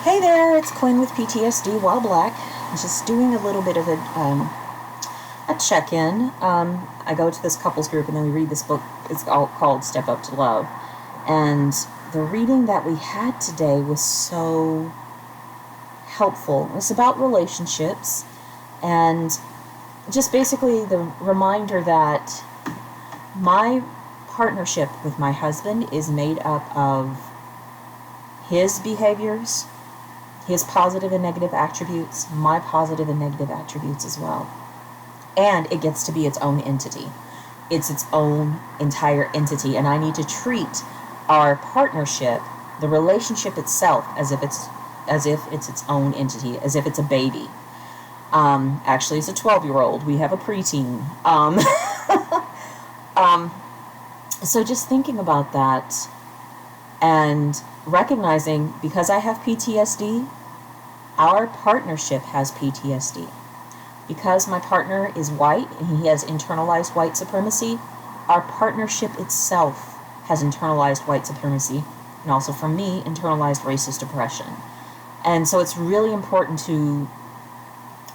Hey there, it's Quinn with PTSD While Black. I'm just doing a little bit of a check-in. I go to this couples group and then we read this book. It's all called Step Up to Love. And the reading that we had today was so helpful. It's about relationships and just basically the reminder that my partnership with my husband is made up of his behaviors, his positive and negative attributes, my positive and negative attributes as well. And it gets to be its own entity. It's its own entire entity. And I need to treat our partnership, the relationship itself, as if it's its own entity, as if it's a baby. Actually, it's a 12-year-old. We have a preteen. So just thinking about that and recognizing, because I have PTSD, our partnership has PTSD. Because my partner is white and he has internalized white supremacy, our partnership itself has internalized white supremacy, and also from me, internalized racist oppression. And so it's really important to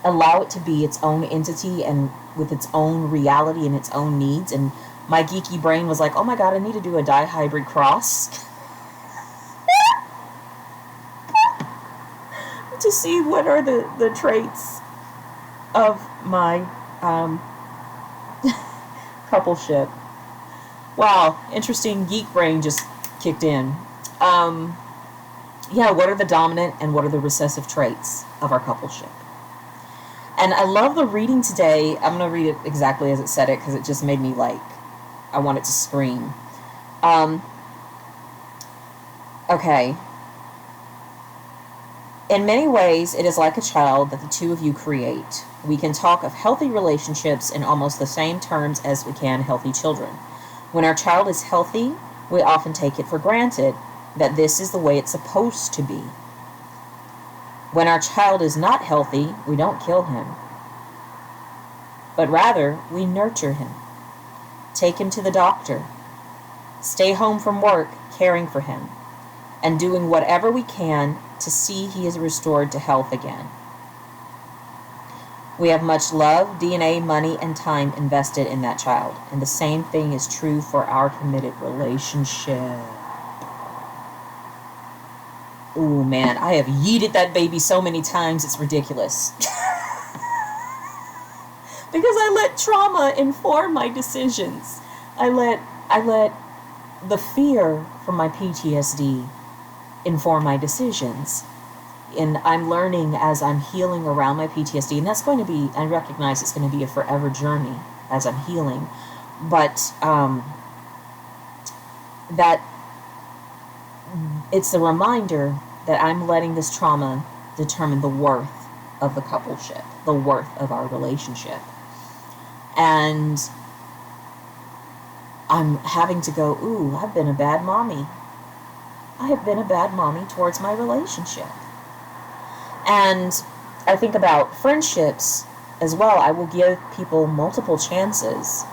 allow it to be its own entity and with its own reality and its own needs. And my geeky brain was like, oh my God, I need to do a dihybrid cross to see what are the traits of my coupleship. Wow, interesting, geek brain just kicked in. What are the dominant and what are the recessive traits of our coupleship? And I love the reading today. I'm going to read it exactly as it said it because it just made me I want it to scream. Okay. In many ways, it is like a child that the two of you create. We can talk of healthy relationships in almost the same terms as we can healthy children. When our child is healthy, we often take it for granted that this is the way it's supposed to be. When our child is not healthy, we don't kill him, but rather we nurture him, take him to the doctor, stay home from work caring for him, and doing whatever we can to see he is restored to health again. We have much love, DNA, money, and time invested in that child, and the same thing is true for our committed relationship. Ooh, man, I have yeeted that baby so many times, it's ridiculous. Because I let trauma inform my decisions. I let the fear from my PTSD inform my decisions. And I'm learning as I'm healing around my PTSD, and that's going to be, I recognize it's going to be a forever journey as I'm healing, but that it's a reminder that I'm letting this trauma determine the worth of the coupleship, the worth of our relationship. And I'm having to go, ooh, I've been a bad mommy. I have been a bad mommy towards my relationship. And I think about friendships as well. I will give people multiple chances.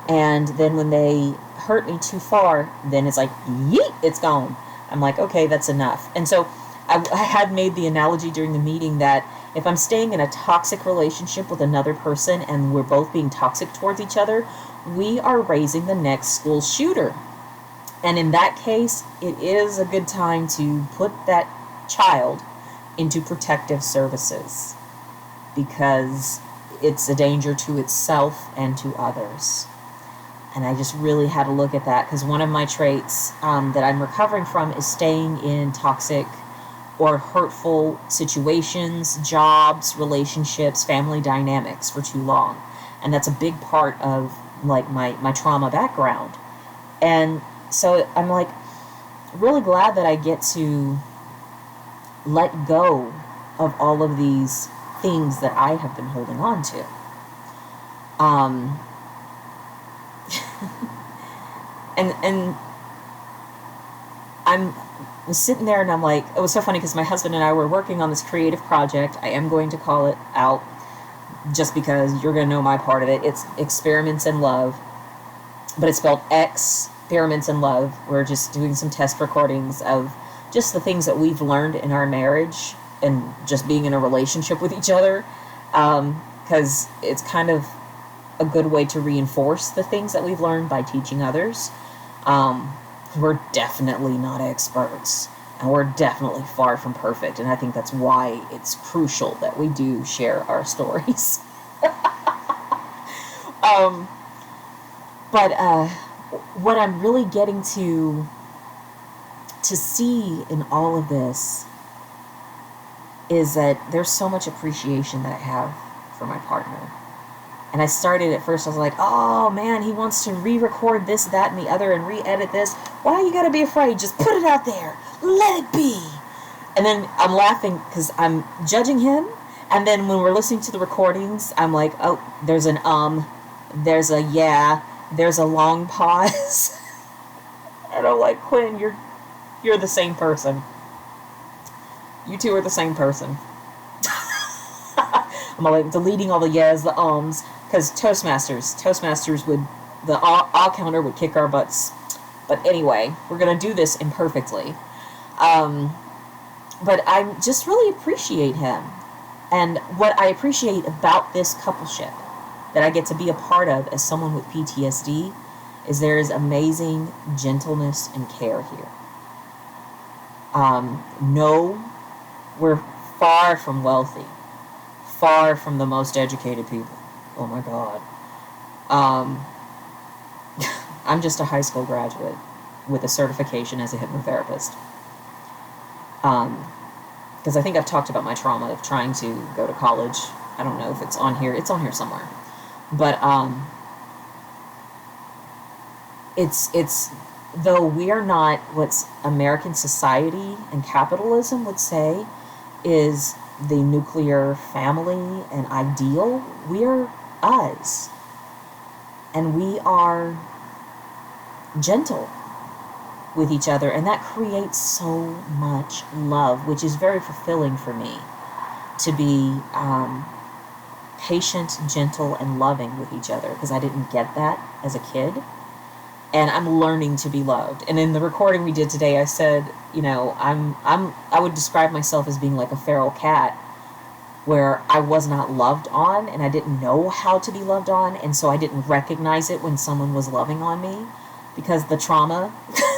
And then when they hurt me too far, then it's like, yeet, it's gone. I'm like, okay, that's enough. And so I had made the analogy during the meeting that if I'm staying in a toxic relationship with another person and we're both being toxic towards each other, we are raising the next school shooter. And in that case, it is a good time to put that child into protective services because it's a danger to itself and to others. And I just really had to look at that because one of my traits that I'm recovering from is staying in toxic or hurtful situations, jobs, relationships, family dynamics for too long. And that's a big part of my trauma background. And so I'm really glad that I get to let go of all of these things that I have been holding on to. And I'm sitting there and I'm like, it was so funny because my husband and I were working on this creative project. I am going to call it out just because you're going to know my part of it. It's Experiments in Love, but it's spelled Experiments in Love. We're just doing some test recordings of just the things that we've learned in our marriage and just being in a relationship with each other, because it's kind of a good way to reinforce the things that we've learned by teaching others. We're definitely not experts, and we're definitely far from perfect, and I think that's why it's crucial that we do share our stories. But what I'm really getting to see in all of this is that there's so much appreciation that I have for my partner. And I started at first, I was like, oh man, he wants to re-record this, that, and the other, and re-edit this. Why you gotta be afraid? Just put it out there. Let it be. And then I'm laughing because I'm judging him. And then when we're listening to the recordings, I'm like, oh, there's an there's a yeah, there's a long pause. And I'm like, Quinn, you're the same person. You two are the same person. I'm like deleting all the yes, the ums, because Toastmasters would, the all counter would kick our butts. But anyway, we're going to do this imperfectly. But I just really appreciate him. And what I appreciate about this coupleship that I get to be a part of as someone with PTSD is there is amazing gentleness and care here. No, we're far from wealthy. Far from the most educated people. Oh my God. I'm just a high school graduate with a certification as a hypnotherapist. Because I think I've talked about my trauma of trying to go to college. I don't know if it's on here. It's on here somewhere. But it's though we are not what American society and capitalism would say is the nuclear family and ideal, we're us. And we are gentle with each other, and that creates so much love, which is very fulfilling for me, to be patient, gentle, and loving with each other, because I didn't get that as a kid. And I'm learning to be loved. And in the recording we did today, I said, you know, I would describe myself as being like a feral cat, where I was not loved on, and I didn't know how to be loved on, and so I didn't recognize it when someone was loving on me, because the trauma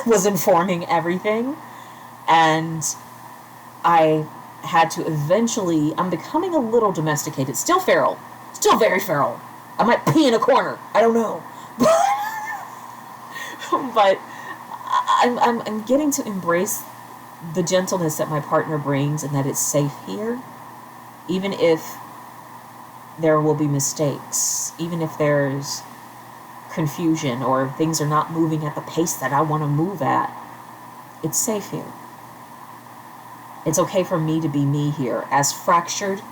was informing everything. And I had to eventually, I'm becoming a little domesticated, still feral, still very feral. I might pee in a corner, I don't know. But I'm getting to embrace the gentleness that my partner brings, and that it's safe here, even if there will be mistakes, even if there's confusion or things are not moving at the pace that I want to move at. It's safe here. It's okay for me to be me here, as fractured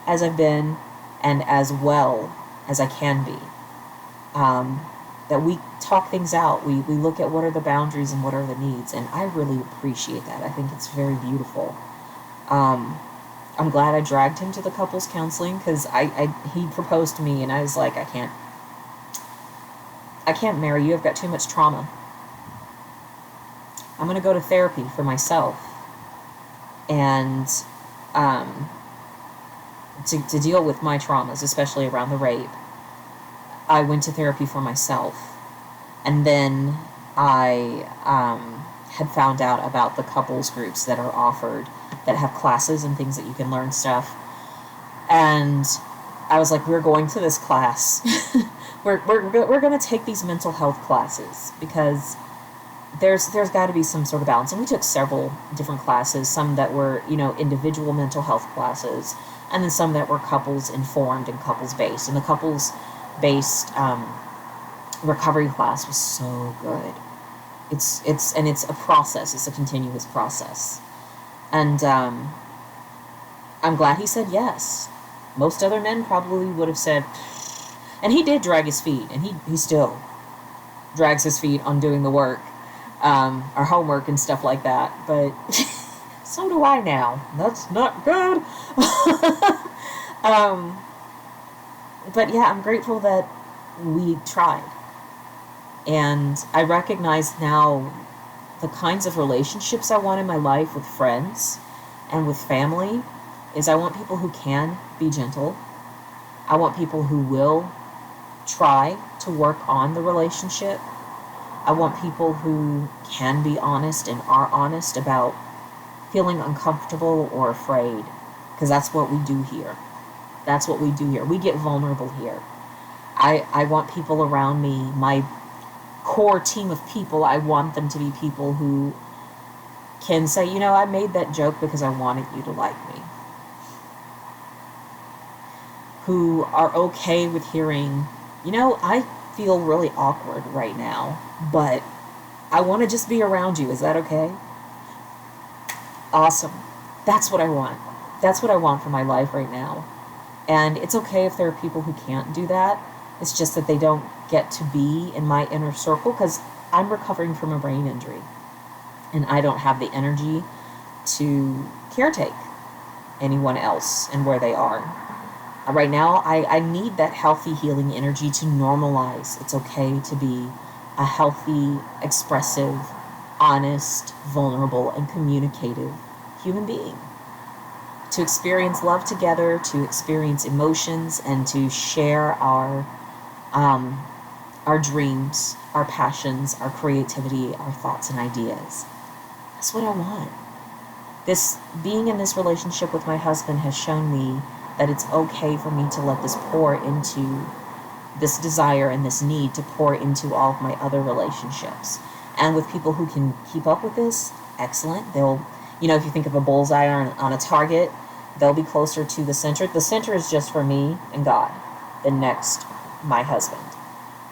as I've been and as well as I can be. That we talk things out. We look at what are the boundaries and what are the needs. And I really appreciate that. I think it's very beautiful. I'm glad I dragged him to the couples counseling, because he proposed to me and I was like, I can't marry you. I've got too much trauma. I'm going to go to therapy for myself. And to deal with my traumas, especially around the rape, I went to therapy for myself. And then I had found out about the couples groups that are offered, that have classes and things that you can learn stuff. And I was like, we're going to this class. we're going to take these mental health classes, because there's got to be some sort of balance. And we took several different classes, some that were, you know, individual mental health classes, and then some that were couples informed and couples based. And the couples based recovery class was so good. It's a process. It's a continuous process. And I'm glad he said yes. Most other men probably would have said, and he did drag his feet, and he still drags his feet on doing the work, our homework and stuff like that. But so do I now. That's not good. But yeah, I'm grateful that we tried. And I recognize now the kinds of relationships I want in my life with friends and with family is I want people who can be gentle. I want people who will try to work on the relationship. I want people who can be honest and are honest about feeling uncomfortable or afraid, because that's what we do here. That's what we do here. We get vulnerable here. I want people around me, my core team of people, I want them to be people who can say, you know, I made that joke because I wanted you to like me. Who are okay with hearing, you know, I feel really awkward right now, but I want to just be around you. Is that okay? Awesome. That's what I want. That's what I want for my life right now. And it's okay if there are people who can't do that. It's just that they don't get to be in my inner circle because I'm recovering from a brain injury. And I don't have the energy to caretake anyone else and where they are. Right now, I need that healthy healing energy to normalize. It's okay to be a healthy, expressive, honest, vulnerable, and communicative human being. To experience love together, to experience emotions, and to share our dreams, our passions, our creativity, our thoughts and ideas. That's what I want. Being in this relationship with my husband has shown me that it's okay for me to let this pour into this desire and this need to pour into all of my other relationships. And with people who can keep up with this, excellent. They'll, you know, if you think of a bullseye on a target, they'll be closer to the center. The center is just for me and God. Then next, my husband.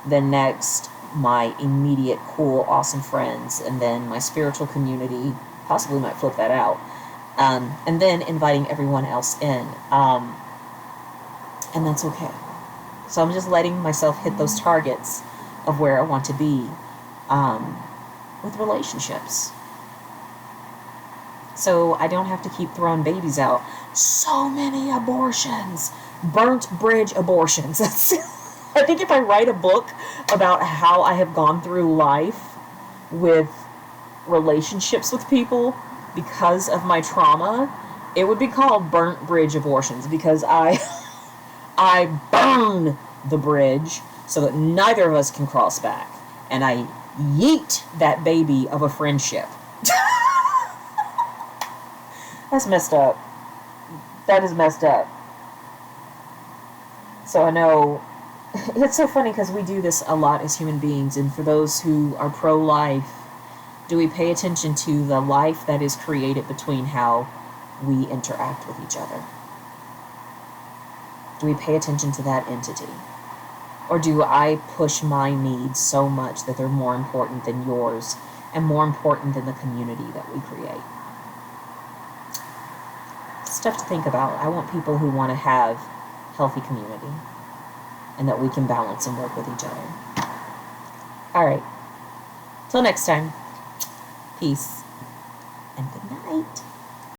Then next, my immediate, cool, awesome friends. And then my spiritual community, possibly might flip that out. And then inviting everyone else in. And that's okay. So I'm just letting myself hit those targets of where I want to be with relationships. So I don't have to keep throwing babies out. So many abortions. Burnt bridge abortions. I think if I write a book about how I have gone through life with relationships with people because of my trauma, it would be called burnt bridge abortions, because I burn the bridge so that neither of us can cross back, and I yeet that baby of a friendship. That's messed up. That is messed up. So I know it's so funny because we do this a lot as human beings, and for those who are pro-life, do we pay attention to the life that is created between how we interact with each other? Do we pay attention to that entity? Or do I push my needs so much that they're more important than yours and more important than the community that we create? Stuff to think about. I want people who want to have healthy community and that we can balance and work with each other. All right. Till next time. Peace and good night.